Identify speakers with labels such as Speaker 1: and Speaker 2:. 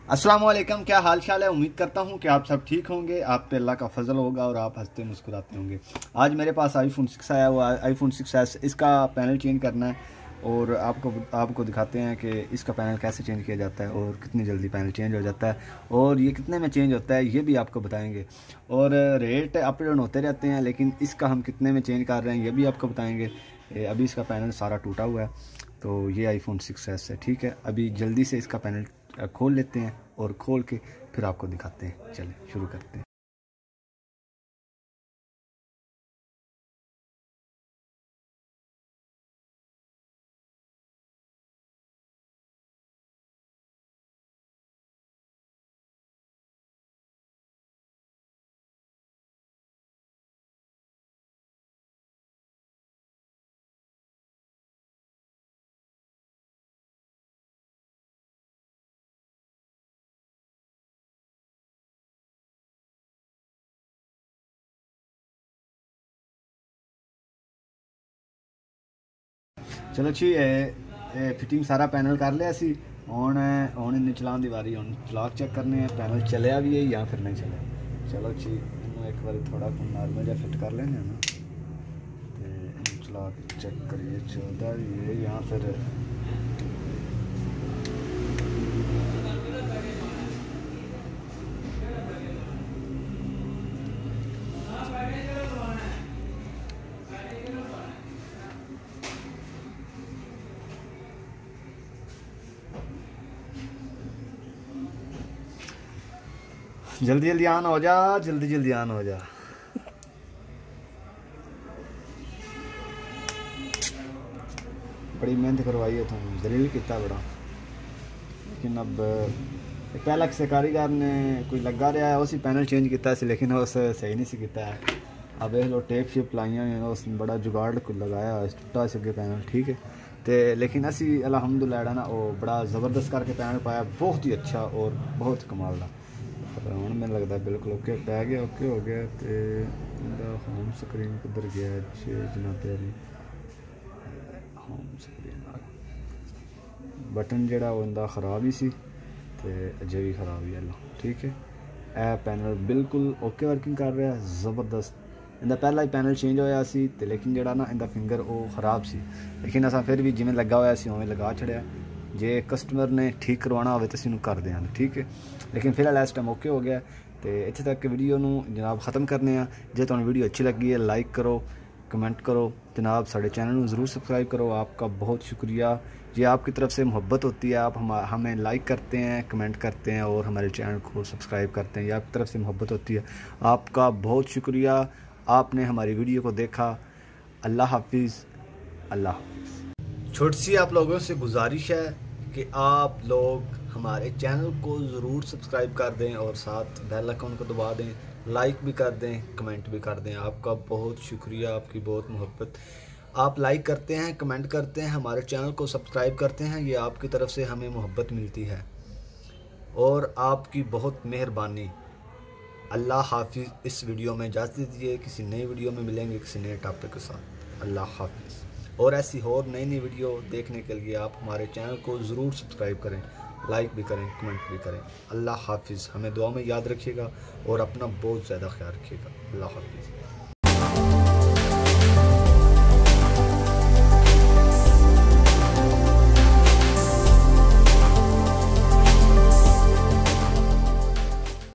Speaker 1: अस्सलाम वालेकुम, क्या हाल चाल है। उम्मीद करता हूँ कि आप सब ठीक होंगे, आप पे अल्लाह का फजल होगा और आप हंसते मुस्कुराते होंगे। आज मेरे पास आईफोन 6 आया हुआ है, आईफोन 6s। इसका पैनल चेंज करना है और आपको दिखाते हैं कि इसका पैनल कैसे चेंज किया जाता है और कितनी जल्दी पैनल चेंज हो जाता है और ये कितने में चेंज होता है ये भी आपको बताएंगे। और रेट अप डाउन होते रहते हैं, लेकिन इसका हम कितने में चेंज कर रहे हैं ये भी आपको बताएंगे। अभी इसका पैनल सारा टूटा हुआ है, तो ये आईफोन 6s है, ठीक है। अभी जल्दी से इसका पैनल खोल लेते हैं और खोल के फिर आपको दिखाते हैं। चलें शुरू करते हैं। चलो जी, फिटिंग सारा पैनल कर लिया सी। हुण इन्हें चलाने की वारी, हुण चला चेक करने हैं पैनल चलिया भी है या फिर नहीं चलिया। चलो जी, इन्हों एक बार थोड़ा नॉर्मल जहा फिट कर लेने ना, तो चला के चेक करिए चलता भी है या फिर जल्दी जल्दी ऑन हो जा, जल्दी जल्दी ऑन हो जा। बड़ी मेहनत करवाई है तुम, दलील किया बड़ा, लेकिन अब पहला किसी कारीगर ने कोई लगा रहा है उसी पैनल चेंज किया, लेकिन उस सही नहीं सी किया है। अब ये लो टेप शेप लाइया उस बड़ा जुगाड़ लगाया टुटा सके पैनल, ठीक है। तो लेकिन असी अलहमदुलिल्लाह ना वो बड़ा ज़बरदस्त करके पैनल पाया, बहुत ही अच्छा और बहुत कमाल का। हूँ मैंने लगता बिल्कुल ओके पै गया, ओके हो गया। तो होम स्क्रीन किधर गया जनाब प्यारी, होम स्क्रीन बटन जोड़ा वो खराब ही सी तो अजे भी खराब ही है, ठीक है। यह पैनल बिल्कुल ओके वर्किंग कर रहा है, ज़बरदस्त। इनका पहला ही पैनल चेंज होया सी ते लेकिन जोड़ा ना इनका फिंगर वो खराब सी, लेकिन असा फिर भी जिमें लगा होया सी उवें लगा छड़िया। जे कस्टमर ने ठीक करवाना हो तो असीं कर देंगे, ठीक है। लेकिन फिलहाल इस टाइम ओके हो गया। तो इत्थे तक वीडियो जनाब ख़त्म करने आ। जे तुहानूं वीडियो अच्छी लगी है लाइक करो, कमेंट करो जनाब, साढ़े चैनल में ज़रूर सब्सक्राइब करो। आपका बहुत शुक्रिया, ये आपकी तरफ से मोहब्बत होती है। आप हमें लाइक करते हैं, कमेंट करते हैं और हमारे चैनल को सब्सक्राइब करते हैं, ये आपकी तरफ से मोहब्बत होती है। आपका बहुत शुक्रिया, आपने हमारी वीडियो को देखा। अल्लाह हाफिज़, अल्लाह हाफिज़। छोटी सी आप लोगों से गुजारिश है कि आप लोग हमारे चैनल को ज़रूर सब्सक्राइब कर दें और साथ बेल आइकन को दबा दें, लाइक भी कर दें, कमेंट भी कर दें। आपका बहुत शुक्रिया, आपकी बहुत मोहब्बत। आप लाइक करते हैं, कमेंट करते हैं, हमारे चैनल को सब्सक्राइब करते हैं, ये आपकी तरफ से हमें मोहब्बत मिलती है और आपकी बहुत मेहरबानी। अल्लाह हाफिज़। इस वीडियो में इजाज़त दीजिए, किसी नई वीडियो में मिलेंगे किसी नए टॉपिक के साथ। अल्लाह हाफिज़। और ऐसी और नई नई वीडियो देखने के लिए आप हमारे चैनल को ज़रूर सब्सक्राइब करें, लाइक भी करें, कमेंट भी करें। अल्लाह हाफिज़। हमें दुआ में याद रखिएगा और अपना बहुत ज़्यादा ख्याल रखिएगा। अल्लाह हाफिज़।